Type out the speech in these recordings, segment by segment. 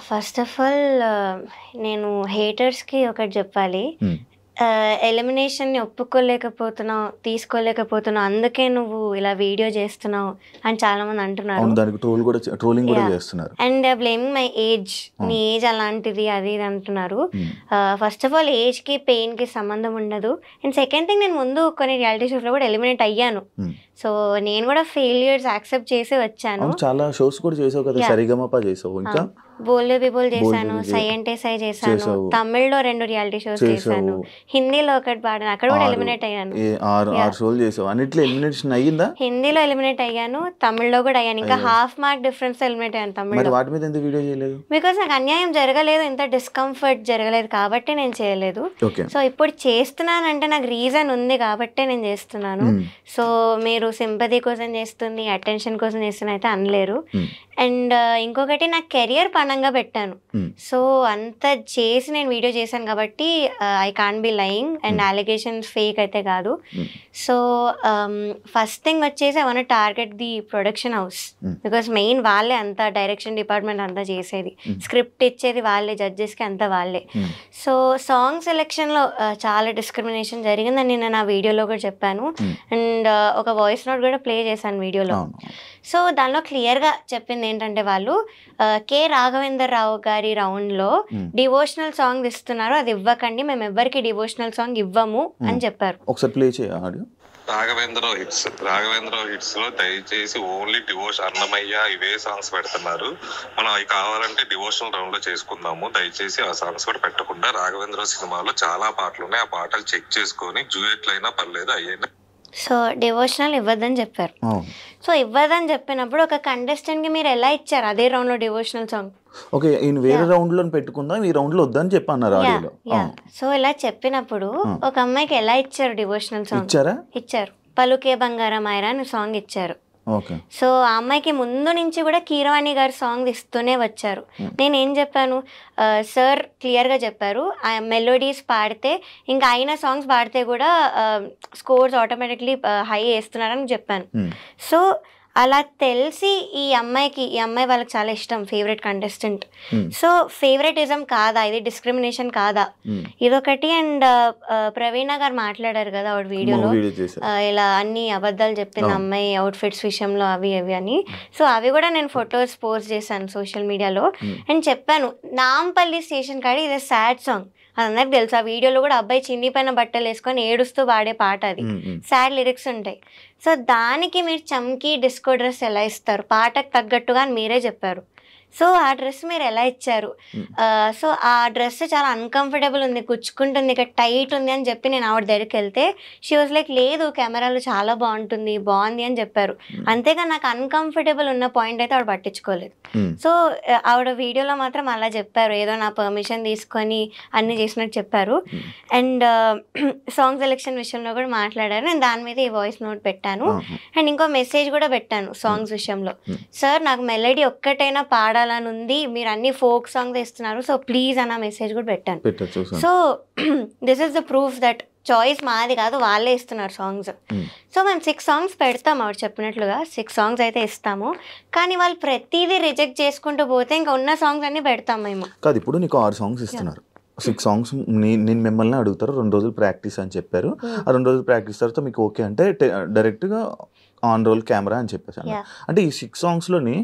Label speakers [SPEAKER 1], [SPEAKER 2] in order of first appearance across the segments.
[SPEAKER 1] First of all నేను హేటర్స్కి ఒకటి చెప్పాలి. ఎలిమినేషన్ని ఒప్పుకోలేకపోతున్నావు, తీసుకోలేకపోతున్నావు, అందుకే నువ్వు ఇలా వీడియో చేస్తున్నావు అని చాలా మంది అంటున్నారు. అండ్ బ్లేమింగ్ మై ఏజ్, నీ ఏజ్ అలాంటిది అది ఇది అంటున్నారు. ఫస్ట్ ఆఫ్ ఆల్ ఏజ్కి పెయిన్కి సంబంధం ఉండదు. అండ్ సెకండ్ థింగ్, నేను ముందు కొన్ని రియాలిటీ షోస్లో కూడా ఎలిమినేట్ అయ్యాను. సో నేను కూడా ఫెయిల్యూర్స్ యాక్సెప్ట్ చేసి వచ్చాను.
[SPEAKER 2] చాలా షోస్ కూడా చేసావు కదా, సరిగమప చేసావు, ఇంకా
[SPEAKER 1] బోల్డే పీపుల్ చేశాను, సై అంటే సై చేశాను, తమిళ్లో 2 రియాలిటీ షోస్ చేశాను, హిందీలో ఒకటి పాడాను, అక్కడ కూడా ఎలిమినేట్ అయ్యాను. హిందీలో ఎలిమినేట్ అయ్యాను, తమిళ్లో కూడా అయ్యాను. ఇంకా హాఫ్ మార్క్ డిఫరెన్స్ ఎలిమినేట్ అయ్యాను తమిళ్లో. బికాస్ నాకు అన్యాయం జరగలేదు, ఇంత డిస్కంఫర్ట్ జరగలేదు కాబట్టి నేను చేయలేదు. సో ఇప్పుడు చేస్తున్నానంటే నాకు రీజన్ ఉంది కాబట్టి నేను చేస్తున్నాను. సో మీరు సింపతి కోసం చేస్తుంది, అటెన్షన్ కోసం చేస్తున్నా అయితే అనలేరు. అండ్ ఇంకొకటి నా కెరియర్ పనంగా పెట్టాను. సో అంత చేసి నేను వీడియో చేశాను కాబట్టి I can't be lying. And alligations fake అయితే కాదు. సో ఫస్ట్ థింగ్ వచ్చేసి I want target the production house. Because main వాళ్ళే అంతా, డైరెక్షన్ డిపార్ట్మెంట్ అంతా చేసేది, స్క్రిప్ట్ ఇచ్చేది వాళ్ళే, జడ్జెస్కి అంతా వాళ్ళే. సో సాంగ్ సెలెక్షన్లో చాలా డిస్క్రిమినేషన్ జరిగిందని నేను నా వీడియోలో కూడా చెప్పాను. అండ్ ఒక వాయిస్ నోట్ కూడా ప్లే చేశాను వీడియోలో. సో దానిలో క్లియర్గా చెప్పింది ఏంటంటే, వాళ్ళు కె రాఘవేందర్ రావు గారి రౌండ్లో డివోషనల్ సాంగ్ ఇస్తున్నారు, అది ఇవ్వకండి, మేము ఎవ్వరికి డివోషనల్ సాంగ్ ఇవ్వము అని చెప్పారు.
[SPEAKER 2] ఒకసారి ప్లే చేయాలి.
[SPEAKER 3] రాఘవేంద్ర హిట్స్ లో దయచేసి ఓన్లీ డివోషన్, అన్నమయ్య ఇవే సాంగ్స్ పెడుతున్నారు. మనం అవి కావాలంటే డివోషనల్ రౌండ్ లో చేసుకుందాము. దయచేసి ఆ సాంగ్స్ కూడా పెట్టకుండా. రాఘవేంద్ర సినిమాలో చాలా పాటలు ఉన్నాయి, ఆ పాటలు చెక్ చేసుకొని డ్యూయెట్లు అయినా పర్లేదు అయ్యైనా.
[SPEAKER 1] సో డివోషనల్ ఇవ్వద్దని చెప్పారు. సో ఇవ్వదని చెప్పినప్పుడు ఒక కంటెస్టెంట్ కి మీరు ఎలా ఇచ్చారు అదే రౌండ్ లో డివోషనల్ సాంగ్?
[SPEAKER 2] ఓకే, ఈయన వేరే రౌండ్ లో పెట్టుకుందాం, ఈ రౌండ్ లో వద్దని చెప్పన్నారు.
[SPEAKER 1] సో ఇలా చెప్పినప్పుడు ఒక అమ్మాయికి ఎలా ఇచ్చారు డివోషనల్ సాంగ్? ఇచ్చారు. పలుకే బంగారం ఆయరా అని సాంగ్ ఇచ్చారు. సో ఆ అమ్మాయికి ముందు నుంచి కూడా కీరవాణి గారు సాంగ్ ఇస్తూనే వచ్చారు. నేనేం చెప్పాను, సార్ క్లియర్గా చెప్పారు, మెలోడీస్ పాడితే ఇంకా అయిన సాంగ్స్ పాడితే కూడా స్కోర్స్ ఆటోమేటిక్లీ హై వేస్తున్నారని చెప్పాను. సో అలా తెలిసి ఈ అమ్మాయి వాళ్ళకి చాలా ఇష్టం, ఫేవరెట్ కంటెస్టెంట్. సో ఫేవరెటిజం కాదా ఇది, డిస్క్రిమినేషన్ కాదా ఇదొకటి. అండ్ ప్రవీణ గారు మాట్లాడారు కదా ఆవిడ వీడియోలో, ఇలా అన్ని అబద్ధాలు చెప్పింది అమ్మాయి అవుట్ఫిట్స్ విషయంలో అవి అని. సో అవి కూడా నేను ఫొటోస్ పోస్ట్ చేశాను సోషల్ మీడియాలో. అండ్ చెప్పాను, నాంపల్లి స్టేషన్ కాడి ఇది సాడ్ సాంగ్, అందరికి తెలుసు. ఆ వీడియోలో కూడా అబ్బాయి చిన్ని పైన బట్టలు వేసుకొని ఏడుస్తూ పాడే పాట, అది సాడ్ లిరిక్స్ ఉంటాయి. సో దానికి మీరు చమ్కీ డిస్కో డ్రెస్ ఎలా ఇస్తారు, పాటకు తగ్గట్టుగా అని మీరే చెప్పారు. సో ఆ డ్రెస్ మీరు ఎలా ఇచ్చారు? సో ఆ డ్రెస్ చాలా అన్కంఫర్టబుల్ ఉంది, గుచ్చుకుంటుంది, ఇక్కడ టైట్ ఉంది అని చెప్పి నేను ఆవిడ దగ్గరికి వెళ్తే షీ వాజ్ లైక్, లేదు కెమెరాలో చాలా బాగుంది అని చెప్పారు. అంతేగాని నాకు అన్కంఫర్టబుల్ ఉన్న పాయింట్ అయితే ఆవిడ పట్టించుకోలేదు. సో ఆవిడ వీడియోలో మాత్రం అలా చెప్పారు, ఏదో నా పర్మిషన్ తీసుకొని అన్ని చేసినట్టు చెప్పారు. అండ్ సాంగ్ సెలెక్షన్ విషయంలో కూడా మాట్లాడారు. నేను దాని మీద ఈ వాయిస్ నోట్ పెట్టాను. అండ్ ఇంకో మెసేజ్ కూడా పెట్టాను సాంగ్స్ విషయంలో, సార్ నాకు మెలడీ ఒక్కటైనా పాడాలని ఉంది, మీరు అన్ని ఫోక్ సాంగ్స్ ఇస్తున్నారు, సో ప్లీజ్ అన్న మెసేజ్ కూడా పెట్టాను. So this is the proof that choice మాది కాదు, వాళ్ళే ఇస్తున్నారు సాంగ్స్. సో మేము 6 సాంగ్స్ పెడతాం, ఆవిడ చెప్పినట్లుగా 6 సాంగ్స్ అయితే ఇస్తాము. కానీ వాళ్ళు ప్రతిదీ రిజెక్ట్ చేసుకుంటూ పోతే ఇంకా ఉన్న సాంగ్స్ అన్ని పెడతాం మేము.
[SPEAKER 2] కాదు, ఇప్పుడు నీకు 6 సాంగ్స్ ఇస్తున్నారు, 6 సాంగ్స్ నేను మిమ్మల్ని అడుగుతారు, 2 రోజులు ప్రాక్టీస్ అని చెప్పారు. ఆ 2 రోజులు ప్రాక్టీస్ తర్వాత మీకు ఓకే అంటే డైరెక్ట్గా ఆన్ రోల్ కెమెరా అని చెప్పేసాను. అంటే ఈ 6 సాంగ్స్లోని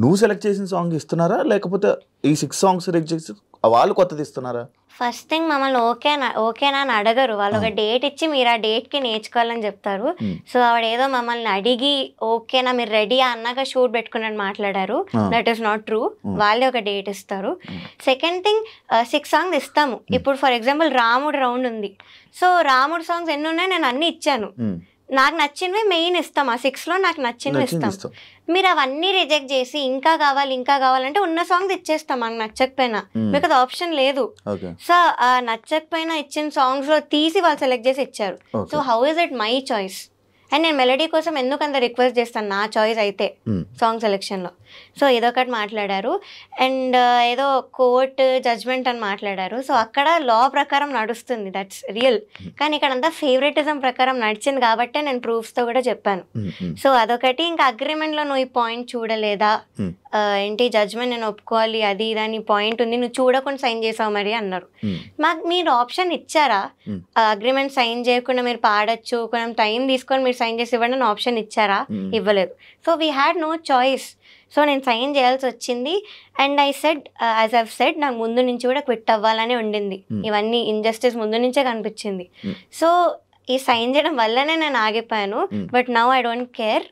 [SPEAKER 2] నువ్వు సెలెక్ట్ చేసిన సాంగ్ ఇస్తున్నారా, లేకపోతే ఈ 6 సాంగ్స్ రిజెక్ట్ చేసి వాళ్ళు కొత్తది ఇస్తున్నారా?
[SPEAKER 1] ఫస్ట్ థింగ్ మమ్మల్ని ఓకేనా అని అడగరు, వాళ్ళు ఒక డేట్ ఇచ్చి మీరు ఆ డేట్కి నేర్చుకోవాలని చెప్తారు. సో ఆవిడ ఏదో మమ్మల్ని అడిగి ఓకేనా మీరు రెడీ అన్నాక షూట్ పెట్టుకున్నట్టు మాట్లాడారు. దట్ ఈస్ నాట్ ట్రూ, వాళ్ళే ఒక డేట్ ఇస్తారు. సెకండ్ థింగ్, 6 సాంగ్స్ ఇస్తాము. ఇప్పుడు ఫర్ ఎగ్జాంపుల్ రాముడు రౌండ్ ఉంది, సో రాముడు సాంగ్స్ ఎన్ని ఉన్నాయి నేను అన్ని ఇచ్చాను, నాకు నచ్చినవి మెయిన్ ఇస్తాం, ఆ 6లో నాకు నచ్చినవి ఇస్తాం. మీరు అవన్నీ రిజెక్ట్ చేసి ఇంకా కావాలంటే ఉన్న సాంగ్స్ ఇచ్చేస్తాం మనకు నచ్చకపోయినా, మీకు అది ఆప్షన్ లేదు. సో ఆ నచ్చకపోయినా ఇచ్చిన సాంగ్స్ లో తీసి వాళ్ళు సెలెక్ట్ చేసి ఇచ్చారు. So how is it my choice? And నేను మెలడీ కోసం ఎందుకంత రిక్వెస్ట్ చేస్తాను, నా చాయిస్ అయితే సాంగ్ సెలెక్షన్లో. సో ఇదొకటి మాట్లాడారు. అండ్ ఏదో కోర్ట్ జడ్జ్మెంట్ అని మాట్లాడారు. సో అక్కడ లా ప్రకారం నడుస్తుంది, దట్స్ రియల్. కానీ ఇక్కడ అంతా ఫేవరెటిజం ప్రకారం నడిచింది కాబట్టే నేను ప్రూఫ్స్తో కూడా చెప్పాను. సో అదొకటి. ఇంకా అగ్రిమెంట్లో నువ్వు ఈ పాయింట్ చూడలేదా, ఏంటి జడ్జ్మెంట్ నేను ఒప్పుకోవాలి అది దాని పాయింట్ ఉంది, నువ్వు చూడకుండా సైన్ చేసావు మరి అన్నారు. మాకు మీరు ఆప్షన్ ఇచ్చారా, అగ్రిమెంట్ సైన్ చేయకుండా మీరు పాడొచ్చు, కొంచెం టైం తీసుకొని మీరు సైన్ చేసి ఇవ్వండి అని ఆప్షన్ ఇచ్చారా? ఇవ్వలేదు. So we had no choice. So నేను సైన్ చేయాల్సి వచ్చింది. And I said as I've said నాకు ముందు నుంచి కూడా క్విట్ అవ్వాలని ఉండింది. ఇవన్నీ ఇంజస్టిస్ ముందు నుంచే కనిపించింది. సో ఈ సైన్ చేయడం వల్లనే నేను ఆగిపోయాను. But now I don't care,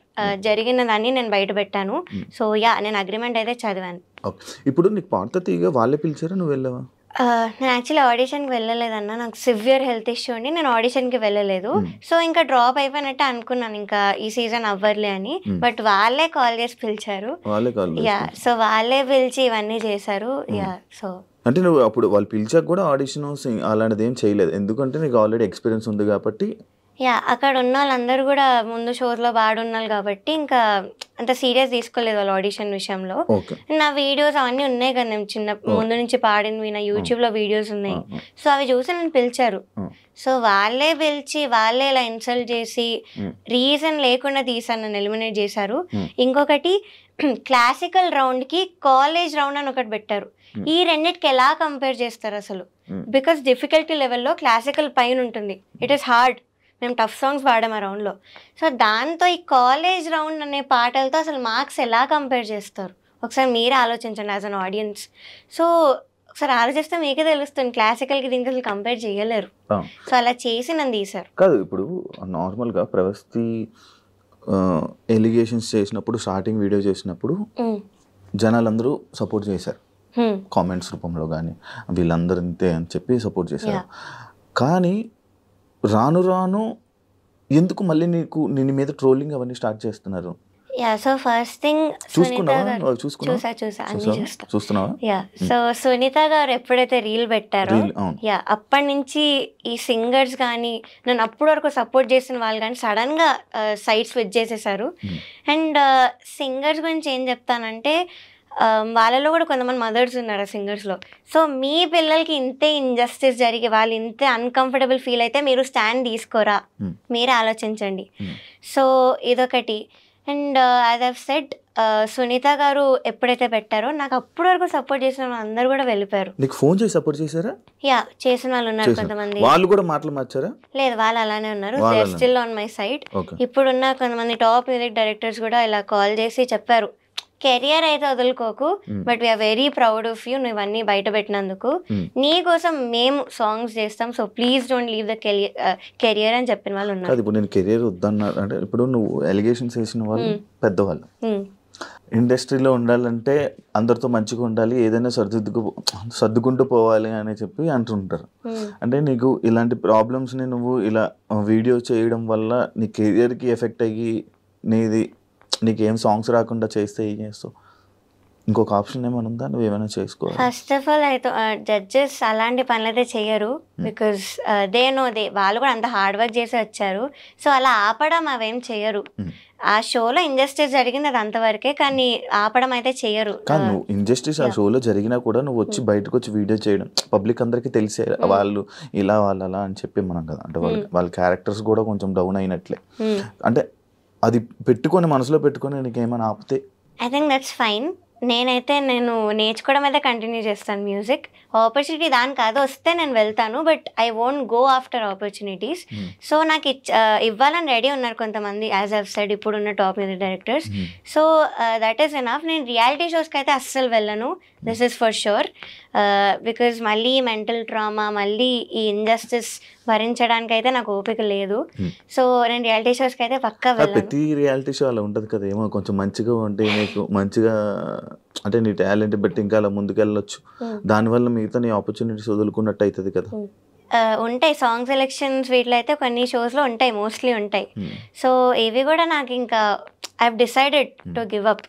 [SPEAKER 1] జరిగిన దాన్ని నేను బయట పెట్టాను. సో యా, నేను అగ్రిమెంట్ అయితే చదివాను.
[SPEAKER 2] ఇప్పుడు నీకు పాట తీయగా వాళ్ళే పిలిచారా, నువ్వు వెళ్ళావా?
[SPEAKER 1] నేను యాక్చువల్లీ ఆడిషన్కి వెళ్ళలేదన్న, నాకు సివియర్ హెల్త్ ఇష్యూ అండి, నేను ఆడిషన్కి వెళ్ళలేదు. సో ఇంకా డ్రాప్ అయిపోయినట్టే అనుకున్నాను, ఇంకా ఈ సీజన్ అవ్వర్లే అని. బట్ వాళ్ళే కాల్ చేసి పిలిచారు. యా, సో వాళ్ళే పిలిచి ఇవన్నీ చేశారు. యా, సో
[SPEAKER 2] అంటే నువ్వు అప్పుడు వాళ్ళు పిలిచాక కూడా ఆడిషన్ అలాంటిది ఏం చేయలేదు, ఎందుకంటే నీకు ఆల్రెడీ ఎక్స్పీరియన్స్ ఉంది కాబట్టి.
[SPEAKER 1] యా, అక్కడ ఉన్న వాళ్ళందరూ కూడా ముందు షోస్లో బాడున్నారు కాబట్టి ఇంకా అంత సీరియస్ తీసుకోలేదు వాళ్ళు ఆడిషన్ విషయంలో. నా వీడియోస్ అవన్నీ ఉన్నాయి కదా, నేను చిన్న ముందు నుంచి పాడినవి నా యూట్యూబ్లో వీడియోస్ ఉన్నాయి. సో అవి చూసి నన్ను పిలిచారు. సో వాళ్ళే పిలిచి వాళ్ళే ఇలా ఇన్సల్ట్ చేసి రీజన్ లేకుండా తీసాను, నన్ను ఎలిమినేట్ చేశారు. ఇంకొకటి క్లాసికల్ రౌండ్కి కాలేజ్ రౌండ్ అని ఒకటి పెట్టారు. ఈ రెండింటికి ఎలా కంపేర్ చేస్తారు అసలు? బికాస్ డిఫికల్టీ లెవెల్లో క్లాసికల్ పైన ఉంటుంది, ఇట్ ఈస్ హార్డ్. మేము టఫ్ సాంగ్స్ పాడాం ఆ రౌండ్లో. సో దాంతో ఈ కాలేజ్ రౌండ్ అనే పాటలతో అసలు మార్క్స్ ఎలా కంపేర్ చేస్తారు? ఒకసారి మీరే ఆలోచించండి యాజ్ అన్ ఆడియన్స్. సో ఒకసారి ఆలోచిస్తే మీకే తెలుస్తుంది, క్లాసికల్కి దీనికి అసలు కంపేర్ చేయలేరు. సో అలా చేసి నన్ను తీశారు.
[SPEAKER 2] కాదు, ఇప్పుడు నార్మల్గా ప్రవస్తి ఎలిగేషన్స్ చేసినప్పుడు, స్టార్టింగ్ వీడియో చేసినప్పుడు జనాలందరూ సపోర్ట్ చేశారు, కామెంట్స్ రూపంలో కానీ వీళ్ళందరూ ఇంతే అని చెప్పి సపోర్ట్ చేశారు. కానీ రాను రాను ఎందుకు మళ్ళీ నిన్ను మీద ట్రోలింగ్ అవన్నీ స్టార్ట్ చేస్తున్నారు?
[SPEAKER 1] యా, సో ఫస్ట్ థింగ్
[SPEAKER 2] చూస్తున్నావా?
[SPEAKER 1] యా, సో సునీత గారు ఎప్పుడైతే రీల్ పెట్టారో, యా అప్పటి నుంచి ఈ సింగర్స్ కానీ నన్ను అప్పటి వరకు సపోర్ట్ చేసిన వాళ్ళు కానీ సడన్ గా సైడ్ స్విచ్ చేసేసారు. అండ్ సింగర్స్ గురించి ఏం చెప్తానంటే, వాళ్ళలో కూడా కొంతమంది మదర్స్ ఉన్నారు ఆ సింగర్స్లో. సో మీ పిల్లలకి ఇంతే ఇంజస్టిస్ జరిగి వాళ్ళు ఇంతే అన్కంఫర్టబుల్ ఫీల్ అయితే మీరు స్టాండ్ తీసుకోరా, మీరే ఆలోచించండి. సో ఇదొకటి. And as I've said, Sunitha గారు ఎప్పుడైతే పెట్టారో నాకు అప్పటి వరకు సపోర్ట్ చేసిన వాళ్ళు అందరూ కూడా వెళ్ళిపోయారు.
[SPEAKER 2] నీకు ఫోన్ చేసి సపోర్ట్ చేశారా?
[SPEAKER 1] యా, చేసిన వాళ్ళు ఉన్నారు కొంతమంది.
[SPEAKER 2] వాళ్ళు కూడా మాటలు మార్చారా?
[SPEAKER 1] లేదు, వాళ్ళు అలానే ఉన్నారు. They are still on my side. ఇప్పుడున్న కొంతమంది టాప్ మ్యూజిక్ డైరెక్టర్స్ కూడా ఇలా కాల్ చేసి చెప్పారు, కెరియర్ అయితే వదులుకోకు, but we are very proud of you, నువ్వు ఇవన్నీ బయట పెట్టినందుకు. నీ కోసం మేము సాంగ్స్ చేస్తాం, so please don't leave the career అని చెప్పిన వాళ్ళు ఉన్నారు.
[SPEAKER 2] ఇప్పుడు నేను కెరియర్ వద్దన్నా అంటే, ఇప్పుడు నువ్వు ఎలిగేషన్స్ వేసిన వాళ్ళు పెద్దవాళ్ళు, ఇండస్ట్రీలో ఉండాలంటే అందరితో మంచిగా ఉండాలి, ఏదైనా సర్దుకుంటూ పోవాలి అని చెప్పి అంటుంటారు. అంటే నీకు ఇలాంటి ప్రాబ్లమ్స్ని నువ్వు ఇలా వీడియో చేయడం వల్ల నీ కెరియర్కి ఎఫెక్ట్ అయ్యి నీకేం సాంగ్స్ రాకుండా చేస్తే ఏం చేస్తావు? ఇంకొక ఆప్షన్ ఏమైనా ఉందా, నువ్వు ఏమైనా చేసుకోవాలి?
[SPEAKER 1] ఫస్ట్ ఆఫ్ ఆల్ అయితే జడ్జెస్ అలాంటి పనులు అయితే చెయ్యరు, బికాస్ వాళ్ళు కూడా అంత హార్డ్ వర్క్ చేసి వచ్చారు. సో అలా ఆపడం అవేం చెయ్యరు. ఆ షోలో ఇంజస్టిస్ జరిగింది అది అంతవరకే, కానీ ఆపడం అయితే చెయ్యరు.
[SPEAKER 2] కానీ నువ్వు ఇంజస్టిస్ ఆ షోలో జరిగినా కూడా నువ్వు వచ్చి బయటకు వచ్చి వీడియో చేయడం, పబ్లిక్ అందరికీ తెలిసే వాళ్ళు ఇలా వాళ్ళు అలా అని చెప్పి మనం కదా, అంటే వాళ్ళ క్యారెక్టర్స్ కూడా కొంచెం డౌన్ అయినట్లే. అంటే అది పెట్టుకొని మనసులో పెట్టుకొని నీకు ఏమైనా ఆపితే
[SPEAKER 1] ఐ థింక్ దట్స్ ఫైన్. నేను నేర్చుకోవడం అయితే కంటిన్యూ చేస్తాను మ్యూజిక్. ఆపర్చునిటీ దానికి అది వస్తే నేను వెళ్తాను, but I won't go after opportunities. So నాకు ఇవ్వాలని రెడీ ఉన్నారు కొంతమంది, యాజ్ ఐవ్ సెడ్ ఇప్పుడున్న top music directors. So that is enough. నేను రియాలిటీ షోస్కి అయితే అస్సలు వెళ్ళను, this is for sure. Because మళ్ళీ మెంటల్ ట్రామా, మళ్ళీ ఈ ఇంజస్టిస్ భరించడానికి అయితే నాకు ఓపిక లేదు. సో నేను రియాలిటీ షోస్కి అయితే పక్కా వెళ్ళను.
[SPEAKER 2] ప్రతి రియాలిటీ షో అలా ఉంటుంది కదా, ఏమో కొంచెం మంచిగా ఉంటే నీకు మంచిగా అంటే నీ టాలెంట్ బట్టి ఇంకా అలా ముందుకెళ్ళొచ్చు, దానివల్ల మిగతా నీ ఆపర్చునిటీస్ వదులుకున్నట్టు అవుతుంది కదా.
[SPEAKER 1] ఉంటాయి సాంగ్ సెలెక్షన్స్, వీటిలో అయితే కొన్ని షోస్లో ఉంటాయి, మోస్ట్లీ ఉంటాయి. సో ఇవి కూడా నాకు ఇంకా I have decided to give up.